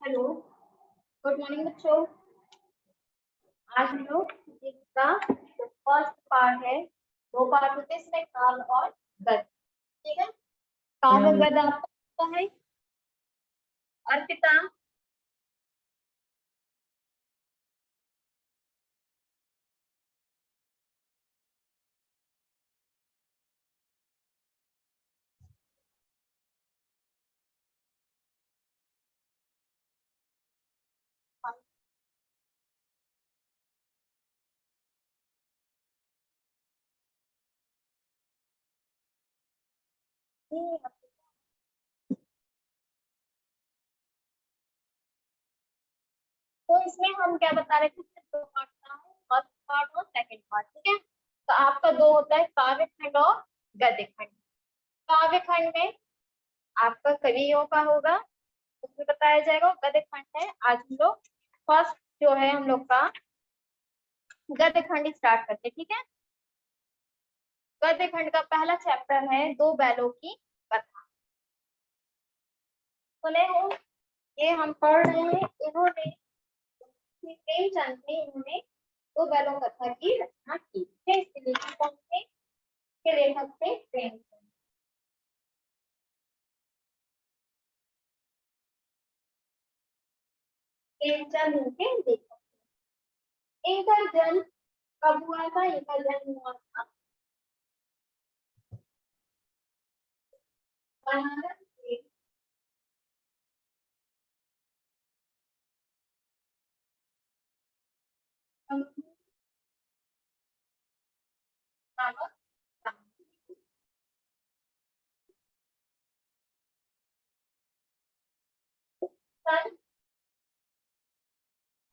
Hello, good morning बच्चों। आज हम लोग इसका जो फर्स्ट पार्ट है, दो पार्ट होते हैं इसमें, काव्य और गद्य। ठीक है, काव्य गद्य आपको पता है। अर्पिता, तो इसमें हम क्या बता रहे थे, दो पार्ट का है, फर्स्ट पार्ट और सेकंड पार्ट। ठीक है, तो आपका दो होता है, काव्य खंड और गद्य खंड। काव्य खंड में आपका कवियों का होगा, उसमें बताया जाएगा। गद्य खंड है, आज हम लोग फर्स्ट जो है हम लोग का गद्य खंड स्टार्ट करते हैं। ठीक है, गद्य खंड का पहला चैप्टर है दो बैलों की कथा। सुने हो, ये हम पढ़ रहे हैं। इन्होंने प्रेमचंद ने इन्होंने दो बैलों कथा की रचना की है। इसके लेखक कौन थे? इसके लेखक थे प्रेमचंद। प्रेमचंद इनके लेखक। इनका जन्म कब हुआ था? इनका जन्म हुआ था बनारस के नामक सन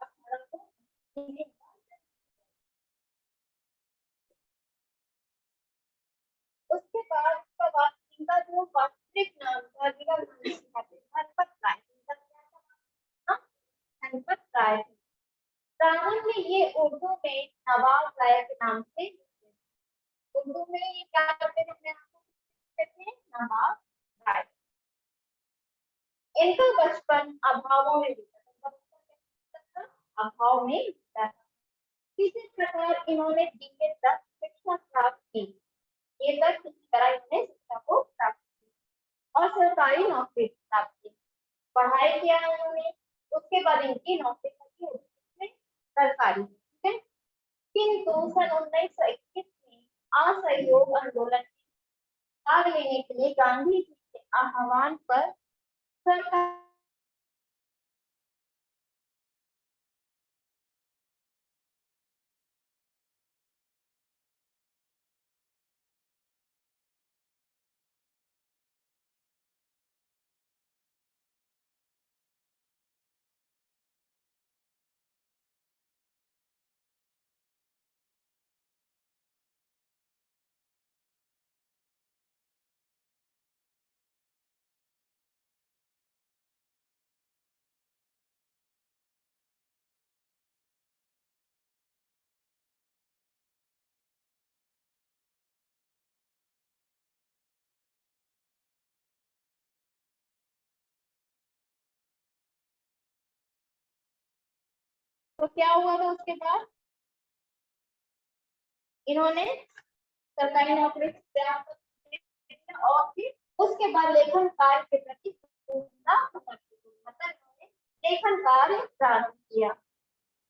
1800। उसके बाद उसका इनका जो वास्तविक नाम था, रियल नाम था धनपत राय। इनका क्या था? धनपत राय। प्रारंभ में ये उर्दू में नवाब राय के नाम से, उर्दू में ये क्या करते थे, अपने आप को कहते थे नवाब राय। इनका बचपन अभावों में बीता था। इनका बचपन कैसा था? अभाव में बीता था। किसी प्रकार इन्होंने बीए तक शिक्षा प्राप्त की। ये तक किसी तरह इन्होंने शिक्षा को प्राप्त की और सरकारी नौकरी प्राप्त की। पढ़ाई किया उन्होंने, उसके बाद इनकी नौकरी लगी उसमें सरकारी। ठीक है, किंतु सन 1921 में असहयोग आंदोलन में भाग लेने के लिए गांधी जी के आह्वान पर सरकार तो क्या हुआ था उसके बाद? इन्होंने सरकारी नौकरी प्राप्त की और फिर उसके बाद लेखन कार्य के प्रति मतलब इन्होंने लेखन कार्य प्रारंभ किया।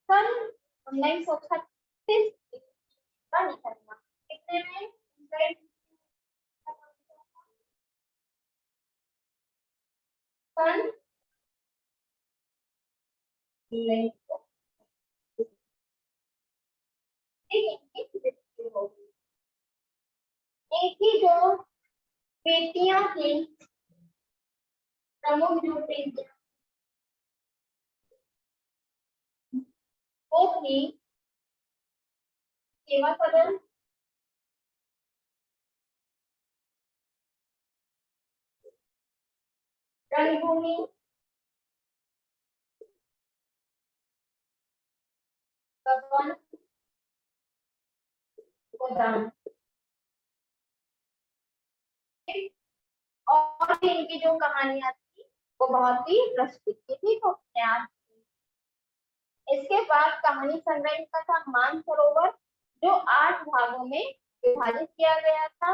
सन 1936 का निधन हुआ। कितने में? सन 1936 इनकी मृत्यु हो गई। इनकी जो बेटियां थी, प्रमुख जो बेटियां वो थी सेवा सदन, रंगभूमि, भगवान, गोदान। और भी इनकी जो कहानियां थी वो बहुत ही प्रसिद्ध थी, तो उपन्यास थी। इसके बाद कहानी संग्रह का था मानसरोवर, जो 8 भागों में विभाजित किया गया था।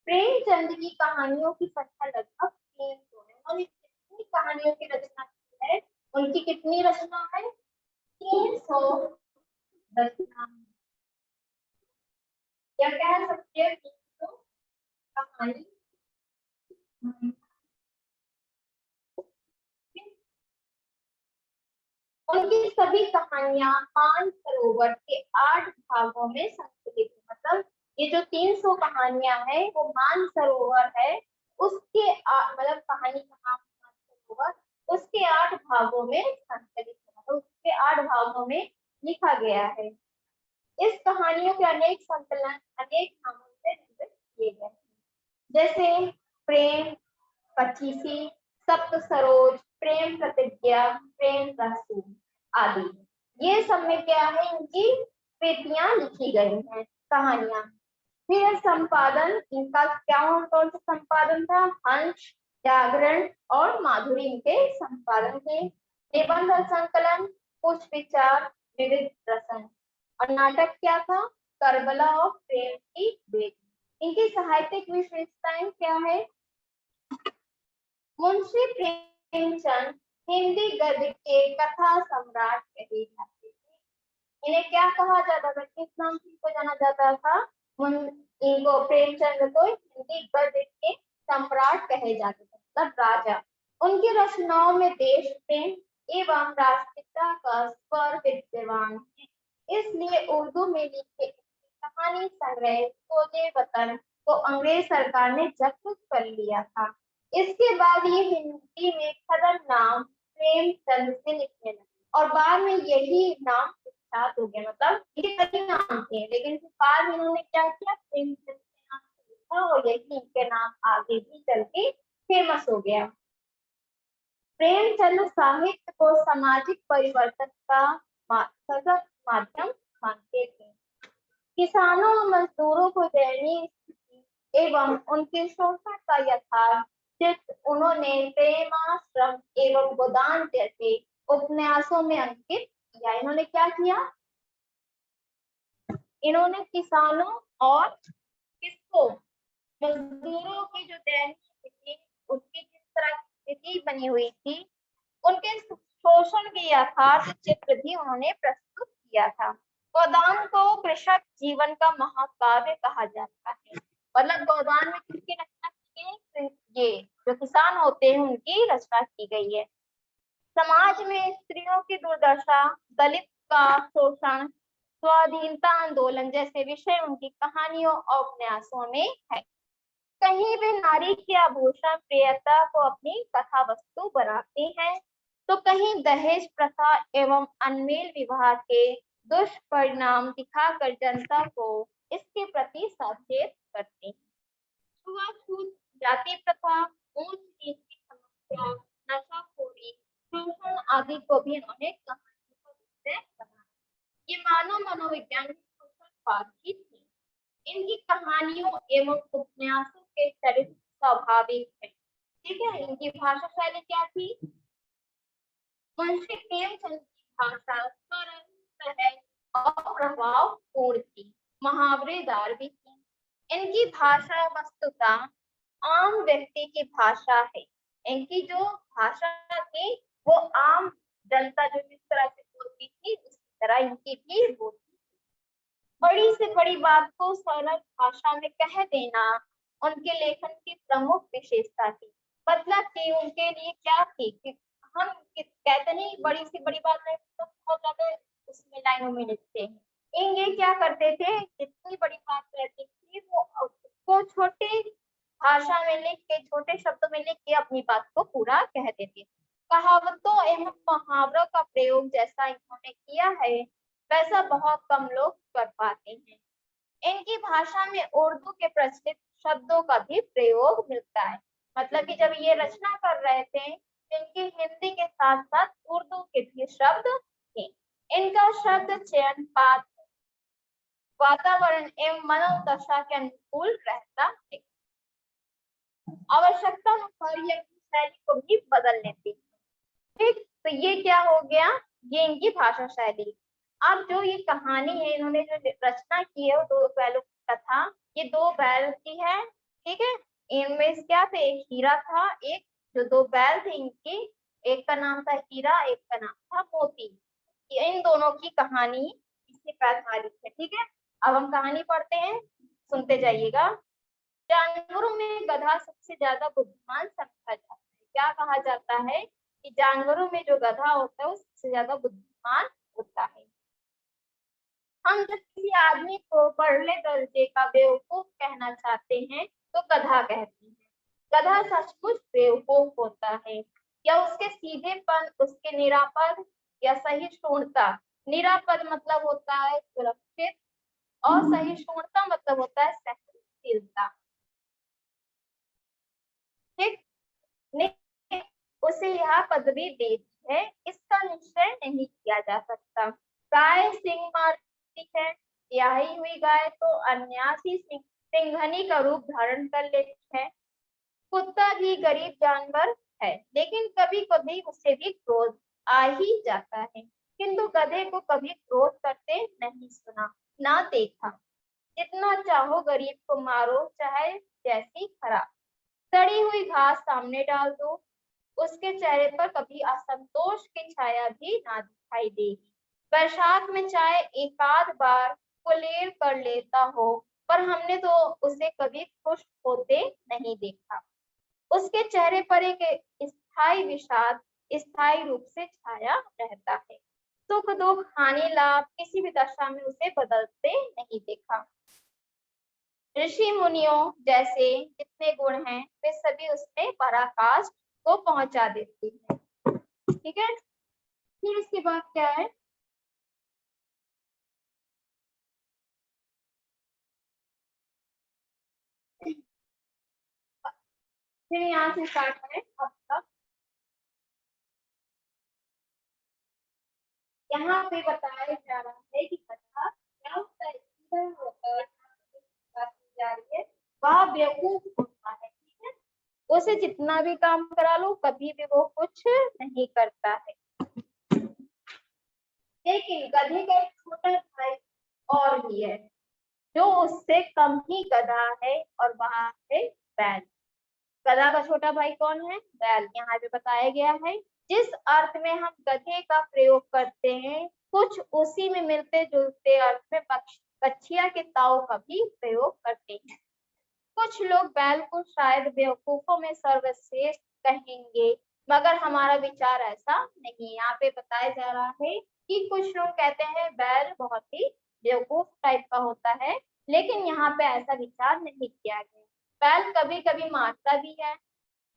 प्रेमचंद की कहानियों की संख्या लगभग 300 है। उन्होंने कितनी कहानियों की रचना की है? उनकी कितनी रचना है? 300 रचना। या कह सकते हैं 300 कहानी। उनकी सभी कहानियां मानसरोवर के 8 भागों में संकलित है। मतलब ये जो 300 कहानियां हैं वो मानसरोवर है, उसके मतलब कहानी का नाम मानसरोवर, उसके 8 भागों में संकलित है, मतलब उसके 8 भागों में लिखा गया है। इस कहानियों के अनेक संकलन अनेक नामों से निर्मित किए गए हैं, जैसे प्रेम पचीसी, सप्त सरोज, प्रेम प्रतिज्ञा, प्रेम रसूल आदि। ये सब में क्या है, इनकी कृतियां लिखी गई हैं, कहानियां। फिर संपादन इनका क्या, कौन सा संपादन था? हंस, जागरण और माधुरी इनके संपादन थे। निबंध और संकलन, कुछ विचार, विविध प्रसंग। और नाटक क्या था? करबला और प्रेम की बेटी। इनकी साहित्यिक विशेषताएं क्या है? मुंशी प्रेमचंद हिंदी गद्य के कथा सम्राट कहे जाते थे। इन्हें क्या कहा जाता था, किस नाम से इनको जाना जाता था? इनको प्रेमचंद को हिंदी गद्य के सम्राट कहे जाते थे, मतलब राजा। उनकी रचनाओं में देश प्रेम एवं राष्ट्रीयता का स्वर विद्यमान है, इसलिए उर्दू में लिखे कहानी संग्रह खोजे वतन को अंग्रेज सरकार ने जब्त कर लिया था। इसके बाद ये हिंदी में खदर नाम प्रेमचंद से लिखने लगे, और बाद में यही नाम विख्यात हो गया। मतलब ये कई नाम थे, लेकिन फिर बाद में इन्होंने क्या किया, प्रेमचंद के नाम से लिखा, और यही इनके नाम आगे भी चल के फेमस हो गया। प्रेमचंद साहित्य को सामाजिक परिवर्तन का सशक्त माध्यम मानते थे। किसानों और मजदूरों को दयनीय स्थिति एवं उनके शोषण का यथार्थ चित्र उन्होंने प्रेमाश्रम एवं गोदान जैसे उपन्यासों में अंकित किया। इन्होंने क्या किया? इन्होंने किसानों और किसको, मजदूरों की जो दयनीय स्थिति, उसकी जिस तरह की स्थिति बनी हुई थी, उनके शोषण के यथार्थ चित्र भी उन्होंने प्रस्तुत किया था। गोदान को कृषक जीवन का महाकाव्य कहा जाता है। मतलब गोदान में किसकी रचना की गई? ये जो किसान होते हैं उनकी रचना की गई है। समाज में स्त्रियों की दुर्दशा, दलित का शोषण, स्वाधीनता आंदोलन जैसे विषय उनकी कहानियों और उपन्यासों में है। कहीं वे नारी के आभूषण प्रियता को अपनी कथा वस्तु बनाते हैं, तो कहीं दहेज प्रथा एवं अनमेल विवाह के दुष्परिणाम दिखाकर जनता को इसके प्रति सचेत करते हैं। छुआछूत, जाति प्रथा, ऊंच नीच की समस्या, नशाखोरी, शोषण आदि को भी इन्होंने कहानियों का विषय बनाया। ये मानव मनोविज्ञान की थी। इनकी कहानियों एवं उपन्यासों के चरित्र स्वाभाविक है, ठीक है। इनकी भाषा शैली क्या थी? मुंशी प्रेमचंद की भाषा सरल, सहज और प्रभावपूर्ण थी, मुहावरेदार भी थी। इनकी भाषा वस्तुतः आम व्यक्ति की भाषा है। इनकी जो भाषा थी वो आम जनता जो जिस तरह से बोलती थी उसी तरह इनकी भी बोलती। बड़ी से बड़ी बात को सरल भाषा में कह देना उनके लेखन की प्रमुख विशेषता थी। मतलब कि उनके लिए क्या थी कि हम कहते नहीं बड़ी से बड़ी बात है तो बहुत ज्यादा उसमें लाइनों में लिखते हैं। ये क्या करते थे, जितनी बड़ी बात रहती थी वो उसको छोटे भाषा में लिख के, छोटे शब्दों में लिख के अपनी बात को पूरा कह देते। कहावतों एवं मुहावरों का प्रयोग जैसा इन्होंने किया है वैसा बहुत कम लोग कर पाते हैं। इनकी भाषा में उर्दू के प्रचलित शब्दों का भी प्रयोग मिलता है। मतलब कि जब ये रचना कर रहे थे इनकी हिंदी के साथ साथ उर्दू के भी शब्द थे। इनका शब्द चयन पात्र, वातावरण एवं मनोदशा के अनुकूल रहता है। आवश्यकता अनुसार यह शैली को भी बदल लेती है। ठीक, तो ये क्या हो गया, ये इनकी भाषा शैली। अब जो ये कहानी है, इन्होंने जो रचना की है वो दो बैलों की कथा, ये दो बैल की है। ठीक है, इनमें से क्या थे, एक हीरा था, एक जो दो बैल थे इनके, एक का नाम था हीरा, एक का नाम था मोती। इन दोनों की कहानी इसी पर आधारित है। ठीक है, अब हम कहानी पढ़ते हैं, सुनते जाइएगा। जानवरों में गधा सबसे ज्यादा बुद्धिमान समझा जाता है। क्या कहा जाता है कि जानवरों में जो गधा होता है वो सबसे ज्यादा बुद्धिमान होता है। हम जब किसी आदमी को पढ़ले दर्जे का बेवकूफ कहना चाहते हैं तो गधा कहते हैं। गधा सचमुच बेवकूफ होता है, या उसके सीधेपन, उसके निरापद या सहिष्णुता। निरापद मतलब होता है सुरक्षित, और सहिष्णुता मतलब होता है सहनशीलता। ठीक, ने उसे यह पदवी दी है, इसका निश्चय नहीं किया जा सकता। गाय सिंह मारती है, ब्याही हुई गाय तो अन्यासी सिंघनी का रूप धारण कर लेती है। कुत्ता भी गरीब जानवर है, लेकिन कभी कभी उसे भी क्रोध आ ही जाता है, किंतु गधे को कभी क्रोध करते नहीं सुना, ना देखा। जितना चाहो गरीब को मारो, चाहे जैसी खराब सड़ी हुई घास सामने डाल दो, उसके चेहरे पर कभी असंतोष की छाया भी ना दिखाई देगी। बरसात में चाहे एकाध बार कुलेर कर लेता हो, पर हमने तो उसे कभी खुश होते नहीं देखा। उसके चेहरे पर एक स्थायी विषाद स्थायी रूप से छाया रहता है। सुख दुख हानि लाभ किसी भी दशा में उसे बदलते नहीं देखा। ऋषि मुनियों जैसे जितने गुण हैं वे सभी उसमें पराकाष्ठ को पहुंचा देती है। ठीक है, फिर इसके बाद क्या है, फिर यहाँ से स्टार्ट करें आपका। यहाँ पे बताया जा रहा है कि कथा क्या होता है, इधर होकर बात की जा रही है, वह बेवकूफ होता है। ठीक है, उसे जितना भी काम करा लो कभी भी वो कुछ नहीं करता है। लेकिन गधे का एक छोटा भाई और भी है, जो उससे कम ही गधा है, और वह है बैल। गधा का छोटा भाई कौन है, बैल। यहाँ पे बताया गया है जिस अर्थ में हम गधे का प्रयोग करते हैं, कुछ उसी में मिलते जुलते अर्थ में कछिया के ताऊ का भी प्रयोग करते हैं। कुछ लोग बैल को शायद बेवकूफों में सर्वश्रेष्ठ कहेंगे, मगर हमारा विचार ऐसा नहीं। यहाँ पे बताया जा रहा है कि कुछ लोग कहते हैं बैल बहुत ही बेवकूफ टाइप का होता है, लेकिन यहाँ पे ऐसा विचार नहीं किया गया। बैल कभी कभी मारता भी है,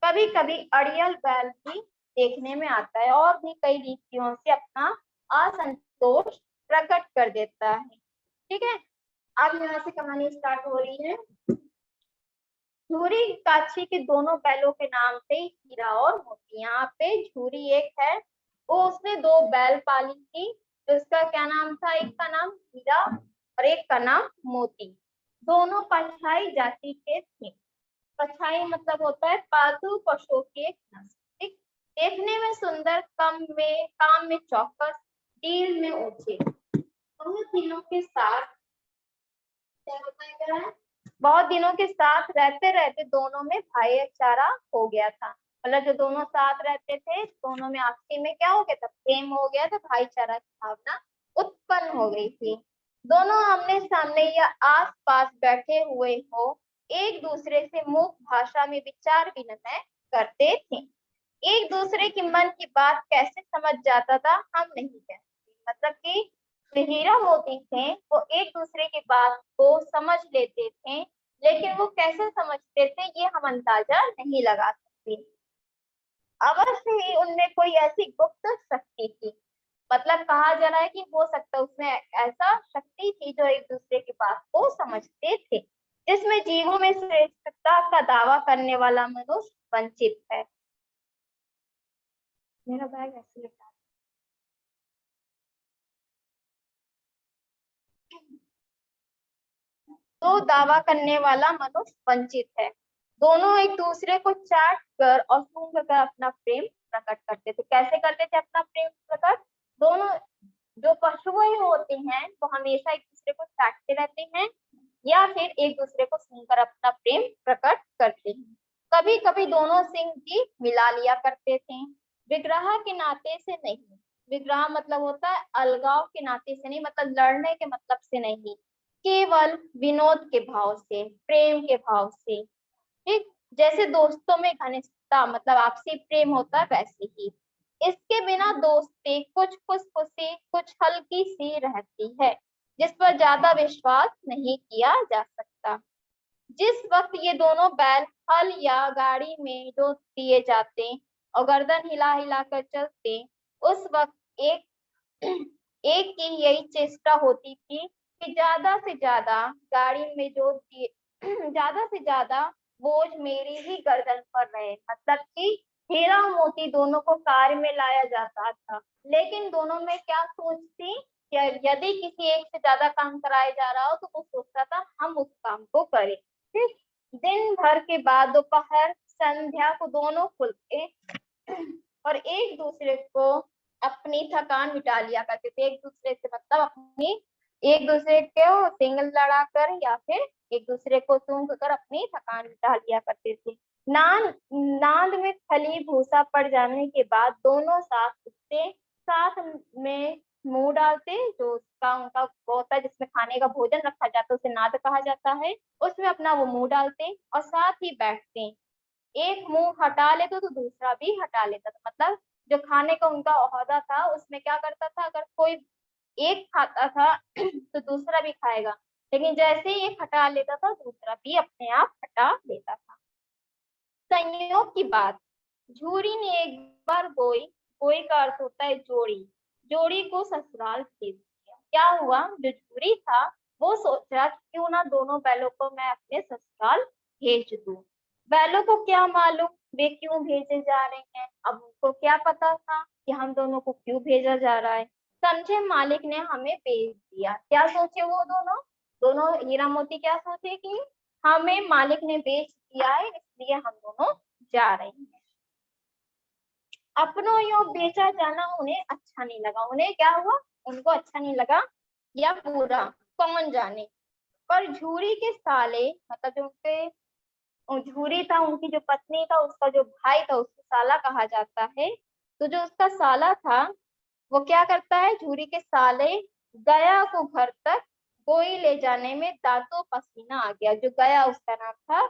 कभी कभी अड़ियल बैल भी देखने में आता है, और भी कई रीतियों से अपना असंतोष प्रकट कर देता है। ठीक है, अब यहाँ से कहानी स्टार्ट हो रही है। झूरी काछी के दोनों बैलों के नाम थे हीरा और मोती। यहाँ पे झूरी एक है, वो उसने दो बैल पाली थी, तो उसका क्या नाम था, एक का नाम हीरा और एक का नाम मोती। दोनों पछाई जाति के थे। पछाई मतलब होता है पालतू पशुओं की एक नस्ल। ठीक, देखने में सुंदर, काम में चौकस, डील में ऊंचे। बहुत दिनों के साथ क्या बताया गया है, बहुत दिनों के साथ रहते रहते दोनों में भाईचारा हो गया था। मतलब जो दोनों साथ रहते थे, दोनों में आपसी में क्या हो गया था, प्रेम हो गया था, भाईचारा की भावना उत्पन्न हो गई थी। दोनों आमने सामने या आस पास बैठे हुए हो, एक दूसरे से मुख भाषा में विचार विनिमय करते थे। एक दूसरे के मन की बात कैसे समझ जाता था हम नहीं जानते। मतलब कि जो हीरा मोती थे वो एक दूसरे की बात को समझ लेते थे, लेकिन वो कैसे समझते थे ये हम अंदाजा नहीं लगा सकते। अवश्य ही उनमें कोई ऐसी गुप्त शक्ति थी। मतलब कहा जा रहा है कि हो सकता है उसमें ऐसा शक्ति थी जो एक दूसरे की बात को समझते थे, जिसमें जीवों में श्रेष्ठता का दावा करने वाला मनुष्य वंचित है। मेरा बैग ऐसे लिखा तो दावा करने वाला मनुष्य वंचित है। दोनों एक दूसरे को चाट कर और सूंघ कर अपना प्रेम प्रकट करते थे। कैसे करते थे अपना प्रेम प्रकट? दोनों जो पशुएं होते हैं वो हमेशा एक दूसरे को चाटते रहते हैं या फिर एक दूसरे को सूंघकर अपना प्रेम प्रकट करते हैं। कभी कभी दोनों सिंग भी मिला लिया करते थे, विग्रह के नाते से नहीं। विग्रह मतलब होता है अलगाव के नाते से नहीं, मतलब लड़ने के मतलब से नहीं, केवल विनोद के भाव से, प्रेम के भाव से। ठीक, जैसे दोस्तों में घनिष्ठता मतलब आपसी प्रेम होता है वैसे ही इसके बिना दोस्ती कुछ खुशखुशी कुछ हल्की सी रहती है, जिस पर ज्यादा विश्वास नहीं किया जा सकता। जिस वक्त ये दोनों बैल हल या गाड़ी में जोत दिए जाते और गर्दन हिला हिला कर चलते, उस वक्त एक एक की यही चेष्टा होती थी कि ज्यादा से ज्यादा गाड़ी में जोत दिए ज्यादा से ज्यादा बोझ मेरी ही गर्दन पर रहे, मतलब कि हीरा और मोती दोनों को कार में लाया जाता था, लेकिन दोनों में क्या सोच थी कि यदि किसी एक से ज्यादा काम कराया जा रहा हो तो वो सोचता था हम उस काम को करें। ठीक, दिन भर के बाद दोपहर संध्या को दोनों खुलते और एक दूसरे को अपनी थकान मिटा लिया करते थे, एक दूसरे से मतलब अपनी एक दूसरे को सिंग लड़ा कर या फिर एक दूसरे को सूंघ कर अपनी थकान मिटा लिया करते थे। नांद नांद में खली भूसा पड़ जाने के बाद दोनों साथ उठते, साथ में मुंह डालते, जो उसका उनका वो होता है जिसमें खाने का भोजन रखा जाता है उसे नाद कहा जाता है, उसमें अपना वो मुंह डालते और साथ ही बैठते। एक मुंह हटा लेते तो दूसरा भी हटा लेता था, मतलब जो खाने का उनका ओहदा था उसमें क्या करता था, अगर कोई एक खाता था तो दूसरा भी खाएगा, लेकिन जैसे ही एक हटा लेता था दूसरा भी अपने आप हटा लेता था। संयोग की बात, झूरी ने एक बार गोई, गोई का अर्थ होता है जोड़ी, जोड़ी को ससुराल भेज दिया। क्या हुआ, जो झूरी था वो सोचा कि क्यों ना दोनों बैलों को मैं अपने ससुराल भेज दूं। बैलों को क्या मालूम वे क्यों भेजे जा रहे हैं, अब उनको क्या पता था कि हम दोनों को क्यों भेजा जा रहा है। समझे मालिक ने हमें भेज दिया, क्या सोचे वो दोनों, दोनों हीरा मोती क्या सोचे कि हमें मालिक ने बेच दिया है इसलिए हम दोनों जा रहे हैं। अपनों यो बेचा जाना उन्हें अच्छा नहीं लगा, उन्हें क्या हुआ, उनको अच्छा नहीं लगा या बुरा कौन जाने। पर झूरी के साले मतलब जो उनके झूरी था उनकी जो पत्नी था उसका जो भाई था उसको साला कहा जाता है, तो जो उसका साला था वो क्या करता है, झूरी के साले गया को घर तक गोई ले जाने में दांतों पसीना आ गया, जो गया उसका नाम था।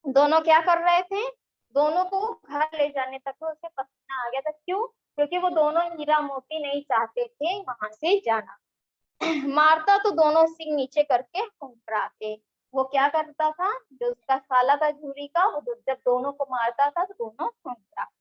दोनों क्या कर रहे थे, दोनों को घर ले जाने तक तो उसे पसीना आ गया था, क्यों, क्योंकि वो दोनों हीरा मोती नहीं चाहते थे वहां से जाना। मारता तो दोनों सिंह नीचे करके फुंकराते। वो क्या करता था, जो उसका साला था झूरी का, वो जब दोनों को मारता था तो दोनों फुंकराते।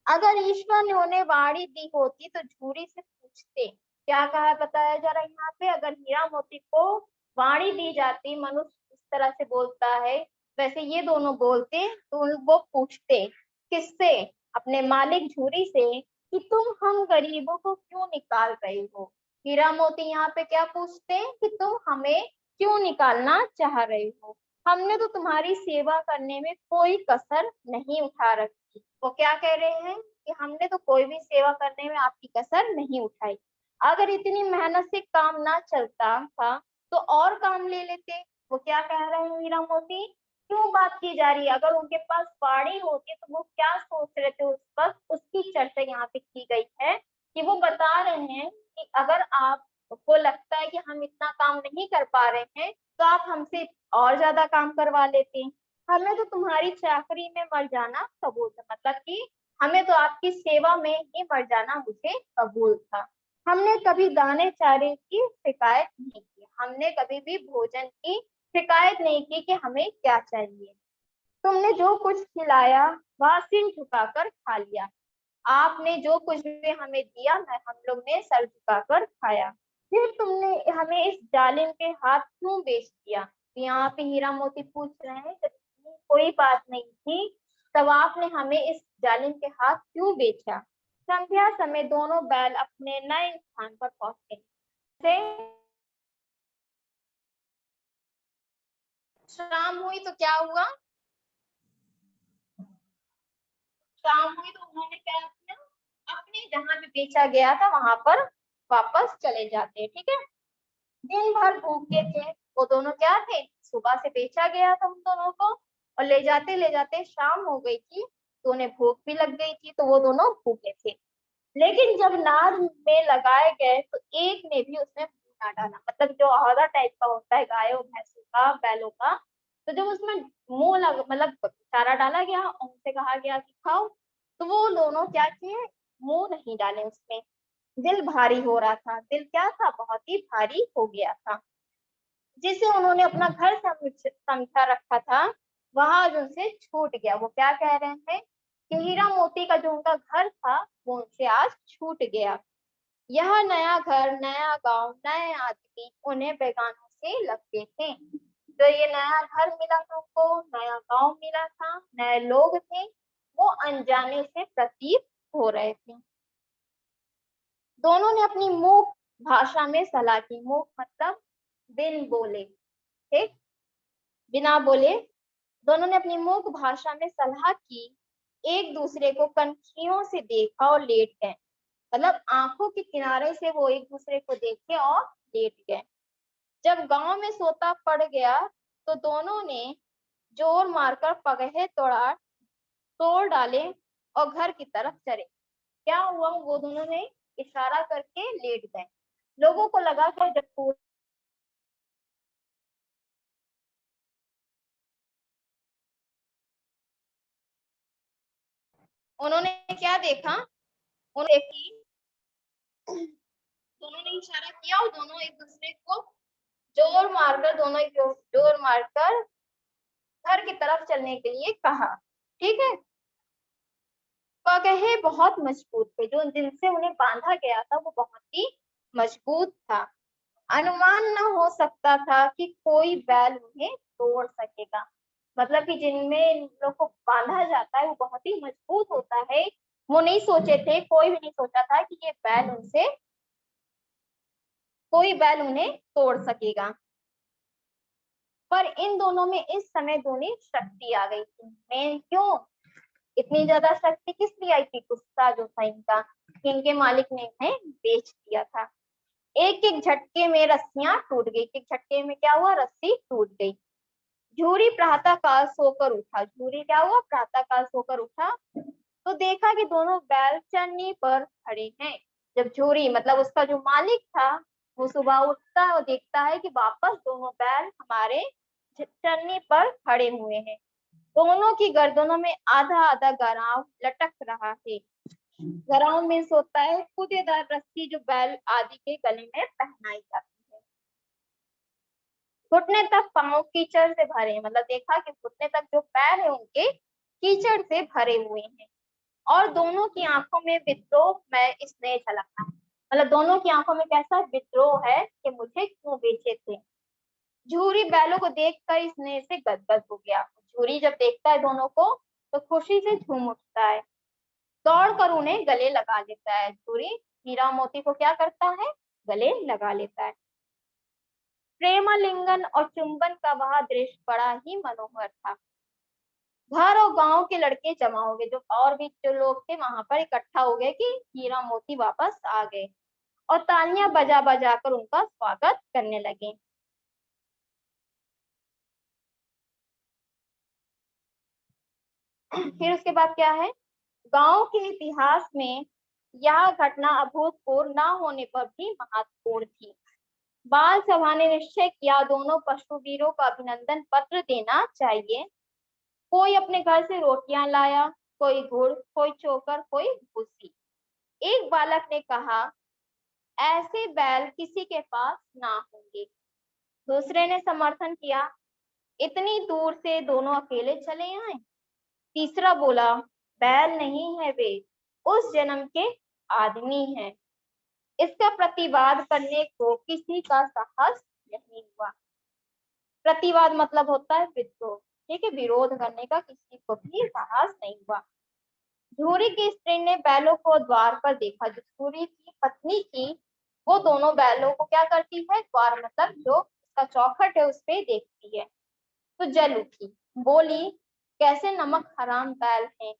अगर ईश्वर ने उन्हें वाणी दी होती तो झूरी से पूछते, क्या कहा है बताया जरा यहाँ पे, अगर हीरा मोती को वाणी दी जाती, मनुष्य इस तरह से बोलता है वैसे ये दोनों बोलते, तो वो पूछते किससे, अपने मालिक झूरी से कि तुम हम गरीबों को क्यों निकाल रहे हो। हीरा मोती यहाँ पे क्या पूछते हैं कि तुम हमें क्यों निकालना चाह रहे हो, हमने तो तुम्हारी सेवा करने में कोई कसर नहीं उठा रखी। वो क्या कह रहे हैं कि हमने तो कोई भी सेवा करने में आपकी कसर नहीं उठाई, अगर इतनी मेहनत से काम ना चलता था तो और काम ले लेते। वो क्या कह रहे हैं हीरा मोती, क्यों बात की जा रही है, अगर उनके पास वाणी होती तो वो क्या सोच रहे थे उस वक्त, उसकी चर्चा यहाँ पे की गई है कि वो बता रहे हैं कि अगर आपको लगता है कि हम इतना काम नहीं कर पा रहे हैं तो आप हमसे और ज्यादा काम करवा लेते हैं, हमें तो तुम्हारी चाकरी में मर जाना कबूल था, मतलब कि हमें तो आपकी सेवा में ही मर जाना मुझे कबूल था। हमने कभी दाने चारे की शिकायत नहीं की, हमने कभी भी भोजन की शिकायत नहीं की कि हमें क्या चाहिए। तुमने जो कुछ खिलाया वह सिर झुकाकर खा लिया, आपने जो कुछ भी हमें दिया मैं हम लोग ने सर झुकाकर खाया, फिर तुमने हमें इस जालिम के हाथ क्यों बेच दिया। तो यहाँ पे हीरा मोती पूछ रहे हैं कि कोई बात नहीं थी तब आपने हमें इस जालिम के हाथ क्यों बेचा। संध्या समय दोनों बैल अपने नए स्थान पर पहुंचे। शाम हुई तो क्या हुआ, शाम हुई तो उन्होंने क्या किया, अपने जहाँ पे बेचा गया था वहां पर वापस चले जाते। ठीक है, दिन भर भूखे थे वो दोनों, क्या थे, सुबह से बेचा गया था उन दोनों को, और ले जाते शाम हो गई थी, तो उन्हें भूख भी लग गई थी, तो वो दोनों भूखे थे। लेकिन जब नाद में लगाए गए तो एक ने भी उसमें मुंह ना डाला, मतलब जो आधा टाइप का होता है गायों भैंसों का बैलों का, तो जब उसमें मुंह लग मतलब चारा डाला गया, उनसे कहा गया कि खाओ, तो वो दोनों क्या किए, मुंह नहीं डाले उसमें। दिल भारी हो रहा था, दिल क्या था, बहुत ही भारी हो गया था। जिसे उन्होंने अपना घर समझा रखा था, वह आज उनसे छूट गया। वो क्या कह रहे हैं कि हीरा मोती का जो उनका घर था वो उनसे आज छूट गया। यह नया घर, नया गांव, नए आदमी उन्हें बेगानों से लगते थे। तो ये नया घर मिला था उनको, नया गांव मिला था, नए लोग थे, वो अनजाने से प्रतीत हो रहे थे। दोनों ने अपनी मूक भाषा में सलाह की। मूक मतलब बिन बोले, ठीक, बिना बोले दोनों ने अपनी मूक भाषा में सलाह की। एक दूसरे को कनखियों से देखा और लेट गए, मतलब आंखों के किनारे से वो एक दूसरे को देखे और लेट गए। जब गांव में सोता पड़ गया तो दोनों ने जोर मारकर पगहे तोड़ डाले और घर की तरफ चले। क्या हुआ, वो दोनों ने इशारा करके लेट गए। लोगों को लगा कि जब उन्होंने क्या देखा, उन्होंने देखी, दोनों ने इशारा किया और दोनों एक दूसरे को जोर मारकर घर की तरफ चलने के लिए कहा। ठीक है, पगहे बहुत मजबूत थे, जो जिनसे उन्हें बांधा गया था वो बहुत ही मजबूत था। अनुमान न हो सकता था कि कोई बैल उन्हें तोड़ सकेगा, मतलब कि जिनमें इन लोग को बांधा जाता है वो बहुत ही मजबूत होता है। वो नहीं सोचे थे, कोई भी नहीं सोचा था कि ये बैल उनसे, कोई बैल उन्हें तोड़ सकेगा। पर इन दोनों में इस समय दोनों शक्ति आ गई थी। मैं क्यों, इतनी ज्यादा शक्ति किस लिए आई थी, गुस्सा जो था इनका, कि इनके मालिक ने इन्हें बेच दिया था। एक एक झटके में रस्सियां टूट गई, एक झटके में क्या हुआ, रस्सी टूट गई। झूरी प्रातः काल सोकर उठा, झूरी क्या हुआ, प्रातः काल सोकर उठा तो देखा कि दोनों बैल चरनी पर खड़े हैं। जब झूरी मतलब उसका जो मालिक था, वो सुबह उठता है और देखता है कि वापस दोनों बैल हमारे चरनी पर खड़े हुए हैं। दोनों की गर्दनों में आधा आधा गराव लटक रहा है। गराव में होता है कूदेदार रस्सी जो बैल आदि के गले में पहनाई जाती है। घुटने तक पांव कीचड़ से भरे, मतलब देखा कि घुटने तक जो पैर है उनके कीचड़ से भरे हुए हैं। और दोनों की आंखों में विद्रोह में स्नेह झलकता है, मतलब दोनों की आंखों में कैसा विद्रोह है कि मुझे क्यों बेचे थे। झूरी बैलों को देखकर स्नेह से गदगद हो गया। झूरी जब देखता है दोनों को तो खुशी से झूम उठता है, दौड़ कर उन्हें गले लगा लेता है। झूरी हीरा मोती को क्या करता है, गले लगा लेता है। प्रेमालिंगन और चुंबन का वह दृश्य बड़ा ही मनोहर था। घर और गांव के लड़के जमा हो गए, जो और भी जो लोग थे वहां पर इकट्ठा हो गए कि हीरा मोती वापस आ गए, और तालियां बजा बजा कर उनका स्वागत करने लगे। फिर उसके बाद क्या है, गांव के इतिहास में यह घटना अभूतपूर्व न होने पर भी महत्वपूर्ण थी। बाल सभा ने निश्चय किया दोनों पशुवीरों को अभिनंदन पत्र देना चाहिए। कोई अपने घर से रोटियां लाया, कोई गुड़, कोई चोकर, कोई भूसी। एक बालक ने कहा, ऐसे बैल किसी के पास ना होंगे। दूसरे ने समर्थन किया, इतनी दूर से दोनों अकेले चले आए। तीसरा बोला, बैल नहीं है वे, उस जन्म के आदमी हैं। इसका प्रतिवाद करने को किसी का साहस नहीं हुआ। प्रतिवाद मतलब होता है विद्रोह, ठीक है, विरोध करने का किसी को भी साहस नहीं हुआ। झूरी की स्त्री ने बैलों को द्वार पर देखा, जो झूरी की पत्नी थी वो दोनों बैलों को क्या करती है, द्वार मतलब जो उसका चौखट है उस पे देखती है। तो जल उठी, बोली, कैसे नमक हराम बैल हैं,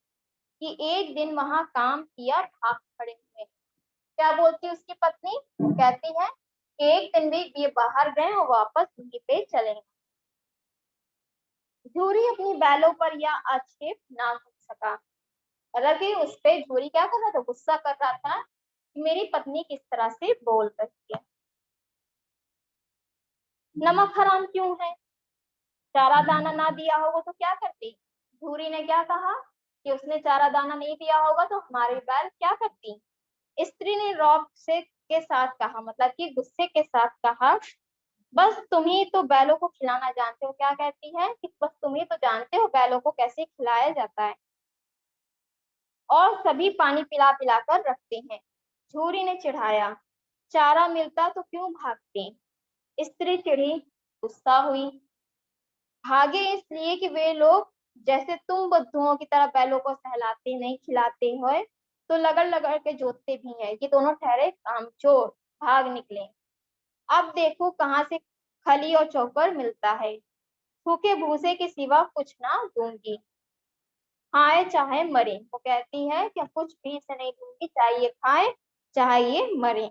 कि एक दिन वहां काम किया भाग खड़े हुए। क्या बोलती है उसकी पत्नी? कहती है एक दिन भी ये बाहर गए और वापस वहीं पे चलेंगे। झूरी अपनी बैलों पर यह आक्षेप ना कर सका। मतलब कि उस पे झूरी क्या कर रहा था, गुस्सा कर रहा था कि मेरी पत्नी किस तरह से बोल रही है। नमक हराम क्यों है? चारा दाना ना दिया होगा तो क्या करती? झूरी ने क्या कहा कि उसने चारा दाना नहीं दिया होगा तो हमारी बैल क्या करती? स्त्री ने रौब से के साथ कहा, मतलब कि गुस्से के साथ कहा, बस तुम ही तो बैलों को खिलाना जानते हो। क्या कहती है कि बस तुम ही तो जानते हो बैलों को कैसे खिलाया जाता है, और सभी पानी पिला पिला कर रखते हैं। झूरी ने चिढ़ाया, चारा मिलता तो क्यों भागते? स्त्री चिढ़ी, गुस्सा हुई। भागे इसलिए कि वे लोग जैसे तुम बुद्धुओं की तरह बैलों को सहलाते नहीं खिलाते हो, तो लगड़ लगड़ के जोतते भी हैं। ये दोनों ठहरे कामचोर, भाग निकले। अब देखो कहाँ से खली और चौकर मिलता है, सूखे भूसे के सिवा कुछ ना दूंगी, खाए चाहे मरे। वो कहती है कि कुछ भी इसे नहीं दूंगी, चाहे ये खाए चाहे ये मरे।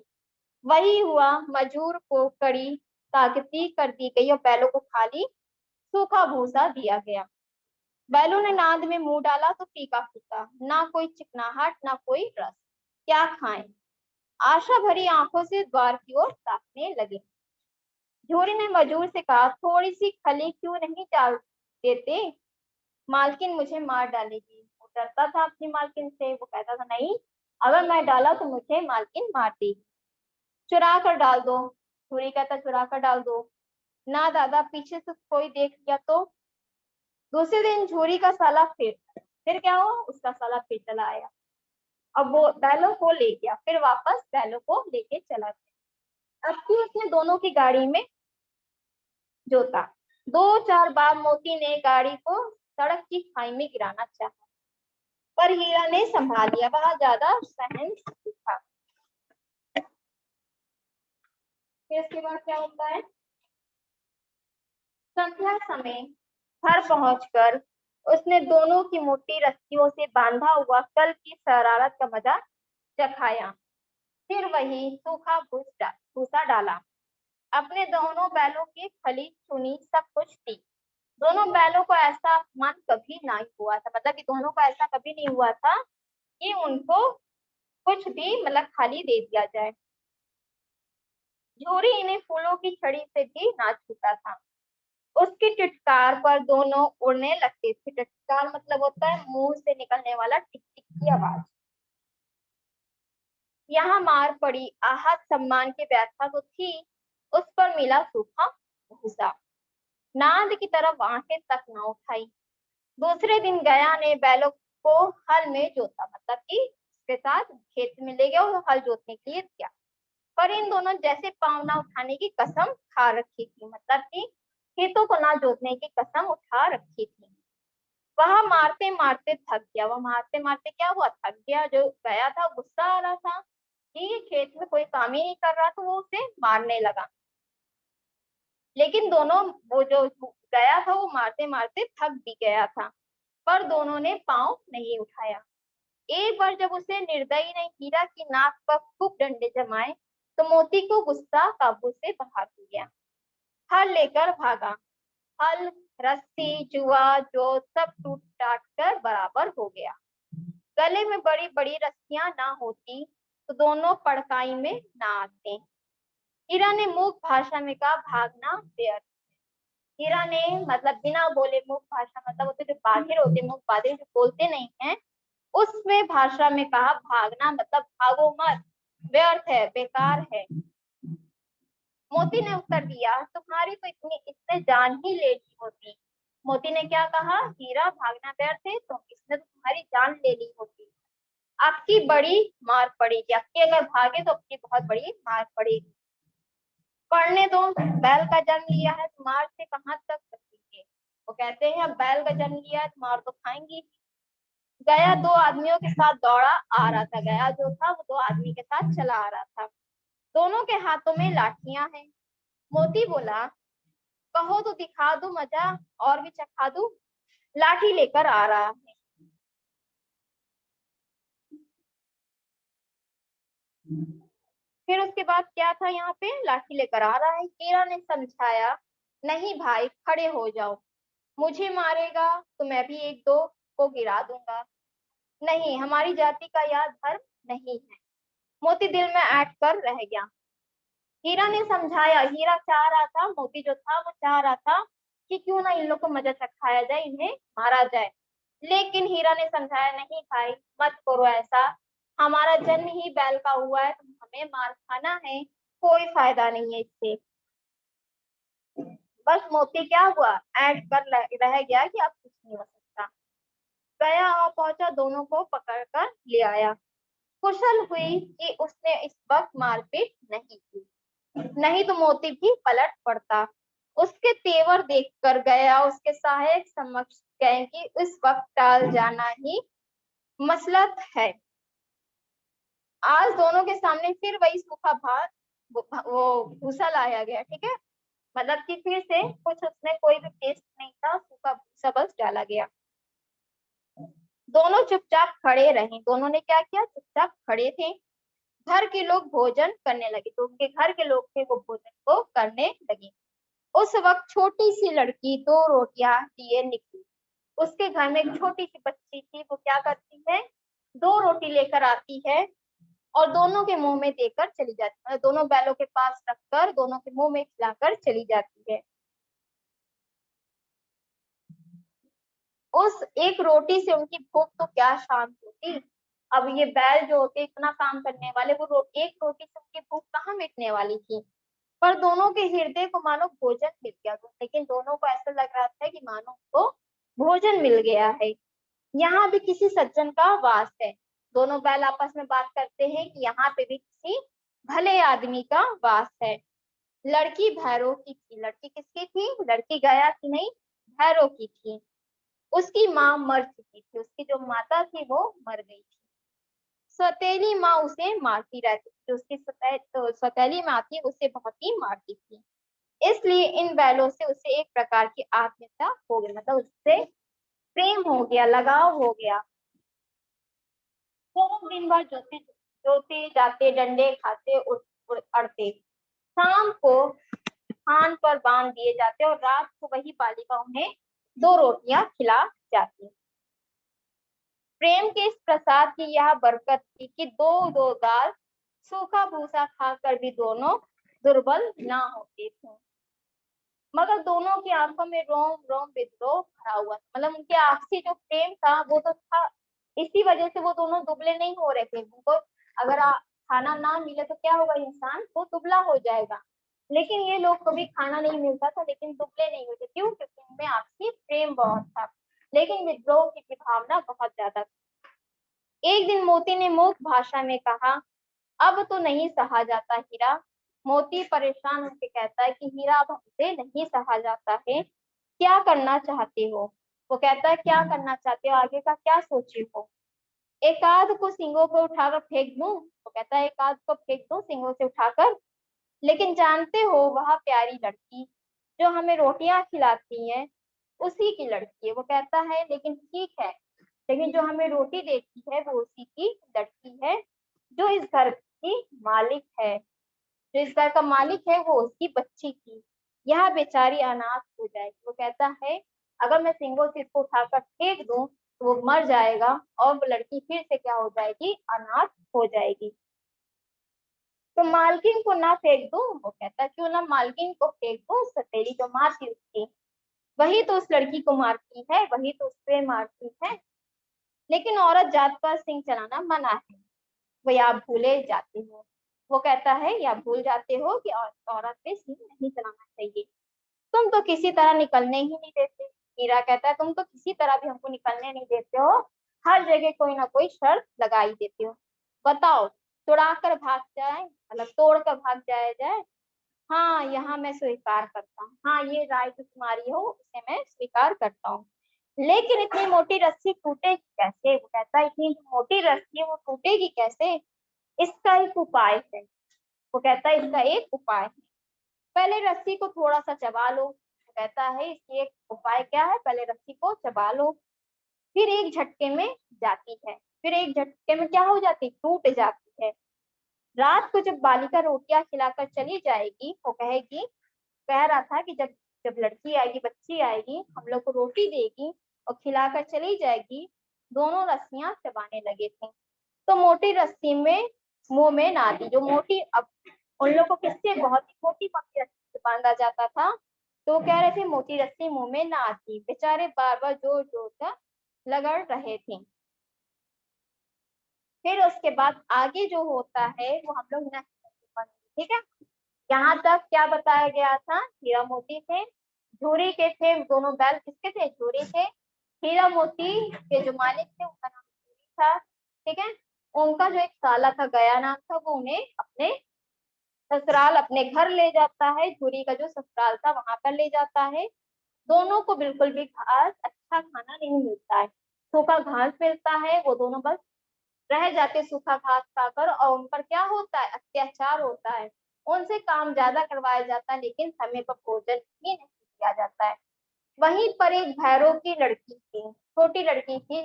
वही हुआ, मजूर को कड़ी ताकती कर दी गई और बैलों को खाली सूखा भूसा दिया गया। बैलों ने नाद में मुंह डाला तो फीका फीका, ना कोई चिकनाहट ना कोई रस। क्या खाएं? आशा भरी आंखों से द्वार की ओर ताकने लगे। झूरी ने मजूर से कहा, थोड़ी सी खली क्यों नहीं डाल देते, मालकिन मुझे मार डालेगी। वो डरता था अपनी मालकिन से। वो कहता था नहीं, अगर मैं डाला तो मुझे मालकिन मार देगी। चुरा कर डाल दो। झूरी कहता चुरा कर डाल दो। ना दादा, पीछे से कोई देख लिया तो। दूसरे दिन झूरी का साला फिर क्या हुआ, उसका साला फिर चला आया। अब वो बैलों को ले गया, फिर वापस बैलों को लेके चला गया। अब की उसने दोनों की गाड़ी में जोता। दो चार बार मोती ने गाड़ी को सड़क की खाई में गिराना चाहा, पर हीरा ने संभाल लिया, वह ज्यादा सहनशील था। फिर इसके बाद क्या होता है? संध्या समय घर पहुंचकर उसने दोनों की मोटी रस्सियों से बांधा हुआ कल की शरारत का मजा चखाया। फिर वही सूखा भूसा डाला। अपने दोनों बैलों की खली चुनी, सब कुछ थी। दोनों बैलों को ऐसा अपमान कभी नहीं हुआ था, मतलब कि दोनों को ऐसा कभी नहीं हुआ था कि उनको कुछ भी मतलब खाली दे दिया जाए। झूरी इन्हें फूलों की छड़ी से भी ना छूता था। उसकी टिटकार पर दोनों उड़ने लगते थे। टिटकार मतलब होता है मुंह से निकलने वाला टिक टिक की आवाज। यहाँ मार पड़ी, आहत सम्मान की व्याख्या तो थी, उस पर मिला सूखा भूसा। नाद की तरफ आंखें तक न उठाई। दूसरे दिन गया ने बैलों को हल में जोता, मतलब कि उसके साथ खेत में ले गया और हल जोतने के लिए दिया। पर इन दोनों जैसे पाँव ना उठाने की कसम खा रखी थी, मतलब कि खेतों को ना जोतने की कसम उठा रखी थी। वह मारते मारते थक गया। वह मारते मारते क्या हुआ, थक गया। जो गया था गुस्सा आ रहा था कि खेत में कोई काम ही नहीं कर रहा, तो वो उसे मारने लगा। लेकिन दोनों, वो जो गया था वो मारते मारते थक भी गया था, पर दोनों ने पांव नहीं उठाया। एक बार जब उसे निर्दयी ने हीरा की नाक पर खूब डंडे जमाए तो मोती को गुस्सा काबू से बाहर हो गया। हल लेकर भागा। हल, रस्सी, जुआ जो सब टूट टाट कर बराबर हो गया। गले में बड़ी बड़ी रस्सियां ना होती तो दोनों पड़काई में ना आते। हीरा ने मूक भाषा में कहा, भागना व्यर्थ। हीरा ने मतलब बिना बोले, मूक भाषा मतलब होते जो बाधिर होते, मूक बाधिर जो बोलते नहीं है, उसमें भाषा में कहा भागना मतलब भागो मत, व्यर्थ है, बेकार है। मोती ने उत्तर दिया, तुम्हारी तो इतनी इसने जान ही ले ली होती। मोती ने क्या कहा, हीरा भागना व्यर्थ है, तो इसने तो तुम्हारी जान ले ली होती। आपकी बड़ी मार पड़ेगी, आपकी अगर भागे तो आपकी बहुत बड़ी मार पड़ेगी। पढ़ने दो, बैल का जन्म लिया है तो मार से कहाँ तक बचेंगे। वो कहते हैं बैल का जन्म लिया है तो मार तो खाएंगी। गया दो आदमियों के साथ दौड़ा आ रहा था। गया जो था वो दो आदमी के साथ चला आ रहा था। दोनों के हाथों में लाठियां हैं। मोती बोला, कहो तो दिखा दो मजा और भी चखा दूं। लाठी लेकर आ रहा है। फिर उसके बाद क्या था, यहाँ पे लाठी लेकर आ रहा है। हीरा ने समझाया, नहीं भाई खड़े हो जाओ, मुझे मारेगा तो मैं भी एक दो को गिरा दूंगा। नहीं, हमारी जाति का यह धर्म नहीं है। मोती दिल में ऐंठ कर रह गया। हीरा ने समझाया, हीरा चाह रहा था, मोती जो था वो चाह रहा था कि क्यों ना इन लोग को मजा चखाया जाए, इन्हें मारा जाए। लेकिन हीरा ने समझाया, नहीं भाई मत करो ऐसा, हमारा जन्म ही बैल का हुआ है, तुम हमें मार खाना है, कोई फायदा नहीं है इससे। बस मोती क्या हुआ, ऐंठ कर रह गया कि अब कुछ नहीं हो सकता। गया और पहुंचा, दोनों को पकड़ कर ले आया। कुशल हुई कि उसने इस वक्त मारपीट नहीं की, नहीं तो मोती भी पलट पड़ता। उसके तेवर देखकर गया उसके सहायक समक्ष गए कि इस वक्त टाल जाना ही मसलत है। आज दोनों के सामने फिर वही सूखा भात, वो भूसा लाया गया, ठीक है। मतलब कि फिर से कुछ उसमें कोई भी टेस्ट नहीं था, सूखा भूसा बस डाला गया। दोनों चुपचाप खड़े रहे। दोनों ने क्या किया, चुपचाप खड़े थे। घर के लोग भोजन करने लगे, तो उनके घर के लोग थे वो भोजन को करने लगे। उस वक्त छोटी सी लड़की दो रोटियां लिए निकली। उसके घर में एक छोटी सी बच्ची थी, वो क्या करती है, दो रोटी लेकर आती है और दोनों के मुंह में देकर चली जाती है, मतलब दोनों बैलों के पास रखकर दोनों के मुंह में खिलाकर चली जाती है। उस एक रोटी से उनकी भूख तो क्या शांत होती। अब ये बैल जो होते इतना काम करने वाले, वो एक रोटी से उनकी भूख कहाँ मिटने वाली थी। पर दोनों के हृदय को मानो भोजन मिल गया, लेकिन दोनों को ऐसा लग रहा था कि मानो उनको भोजन मिल गया है। यहाँ भी किसी सज्जन का वास है। दोनों बैल आपस में बात करते हैं कि यहाँ पे भी किसी भले आदमी का वास है। लड़की भैरव की थी। लड़की किसकी थी, लड़की गया की नहीं, भैरव की थी। उसकी माँ मर चुकी थी, उसकी जो माता थी वो मर गई थी। सौतेली माँ उसे मारती रहती थी, उसकी सौतेली माँ थी उसे बहुत ही मारती थी। इसलिए इन बैलों से उसे एक प्रकार की आत्मीयता हो गई, मतलब उससे प्रेम हो गया, लगाव हो गया। दोनों दिन भर जोते जोते जाते, डंडे खाते, अड़ते। शाम को थान पर बांध दिए जाते और रात को वही बालिका उन्हें दो रोटियां खिला जाती। प्रेम के इस प्रसाद की यह बरकत थी कि दो दो दाल सूखा भूसा खाकर भी दोनों दुर्बल ना होते थे। मगर दोनों की आंखों में रोम रोम विद्रोह भरा हुआ था, मतलब उनके आपसी जो प्रेम था वो तो था, इसी वजह से वो दोनों दुबले नहीं हो रहे थे। उनको अगर खाना ना मिले तो क्या होगा, इंसान वो दुबला हो जाएगा। लेकिन ये लोग को भी खाना नहीं मिलता था लेकिन दुबले नहीं हुए थे, क्यों, क्योंकि इनमें आपसी प्रेम बहुत था, लेकिन विद्रोह की भावना बहुत ज्यादा थी। एक दिन मोती ने मूक भाषा में कहा, अब तो नहीं सहा जाता हीरा। मोती परेशान होकर कहता है कि हीरा अब हमसे नहीं सहा जाता है, क्या करना चाहते हो। वो कहता है, क्या करना चाहते हो, आगे का क्या सोचे हो। एक आध को सींगों पर उठाकर फेंक दूं, वो कहता है एक आध को फेंक दूं सींगों से उठाकर, लेकिन जानते हो वह प्यारी लड़की जो हमें रोटियां खिलाती है उसी की लड़की है। वो कहता है लेकिन ठीक है, लेकिन जो हमें रोटी देती है वो उसी की लड़की है, जो इस घर की मालिक है, जो इस घर का मालिक है वो उसकी बच्ची थी। यह बेचारी अनाथ हो जाएगी। वो कहता है अगर मैं सिंगों से इसको उठाकर फेंक दूं तो वो मर जाएगा और वो लड़की फिर से क्या हो जाएगी, अनाथ हो जाएगी। तो मालकिन को ना फेंक दूं, वो कहता क्यों ना मालकिन को फेंक दूं, सतेरी जो माँ थी उसकी, वही तो उस लड़की को मारती है, वही तो उससे मारती है। लेकिन औरत जात पर सिंह चलाना मना है, वो आप भूले जाते हो। वो कहता है या भूल जाते हो कि औरत पे सिंह नहीं चलाना चाहिए। तुम तो किसी तरह निकलने ही नहीं देते। हीरा कहता है तुम तो किसी तरह भी हमको निकलने नहीं देते हो, हर जगह कोई ना कोई शर्त लगा ही देते हो। बताओ, तुड़ा कर भाग जाए, मतलब तोड़ कर भाग जाया जाए। हाँ, यहाँ मैं स्वीकार करता हूँ, हाँ ये राय जो तुम्हारी हो उसे मैं स्वीकार करता हूँ, लेकिन इतनी मोटी रस्सी टूटेगी कैसे। वो कहता है इतनी मोटी रस्सी है वो टूटेगी कैसे, इसका एक उपाय है। वो कहता है इसका एक उपाय है, पहले रस्सी को थोड़ा सा चबा लो। वो कहता है इसकी एक उपाय क्या है, पहले रस्सी को चबा लो, फिर एक झटके में जाती है, फिर एक झटके में क्या हो जाती, टूट जाती है। रात को जब बालिका रोटियां खिलाकर चली जाएगी, वो कहेगी, कह रहा था कि जब जब लड़की आएगी, बच्ची आएगी, हम लोग को रोटी देगी और खिलाकर चली जाएगी। दोनों रस्सियां चबाने लगे थे, तो मोटी रस्सी में मुंह में ना दी। जो मोटी, अब उन लोग को किससे, बहुत ही मोटी मोटी रस्सी से बांधा जाता था, तो कह रहे थे मोटी रस्सी मुंह में ना आती। बेचारे बार बार जोर जोर कर लगड़ रहे थे। फिर उसके बाद आगे जो होता है वो हम लोग नेक्स्ट पढ़ेंगे, ठीक है। यहाँ तक क्या बताया गया था, हीरा मोती थे, झूरी के थे, दोनों बैल किसके थे, झूरी थे। हीरा मोती के जो मालिक थे उनका नाम झूरी था, ठीक है। उनका जो एक साला था, गया नाम था, वो उन्हें अपने ससुराल, अपने घर ले जाता है। झूरी का जो ससुराल था वहां पर ले जाता है। दोनों को बिल्कुल भी घास, अच्छा खाना नहीं मिलता है, सूखा घास मिलता है। वो दोनों बस रह जाते सूखा घास खाकर, और उन पर क्या होता है, अत्याचार होता है। उनसे काम ज्यादा करवाया जाता है, लेकिन समय पर भोजन ही नहीं किया जाता है। वहीं पर एक भैरव की लड़की थी, छोटी लड़की थी,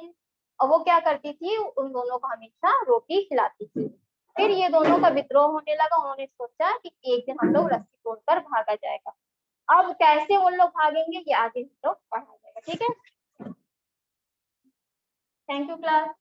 और वो क्या करती थी, उन दोनों को हमेशा रोटी खिलाती थी। फिर ये दोनों का विद्रोह होने लगा। उन्होंने सोचा कि एक दिन हम लोग रस्सी तोड़कर भागा जाएगा। अब कैसे उन लोग भागेंगे, ये आगे हम लोग पढ़ा जाएगा, ठीक है। Thank you class.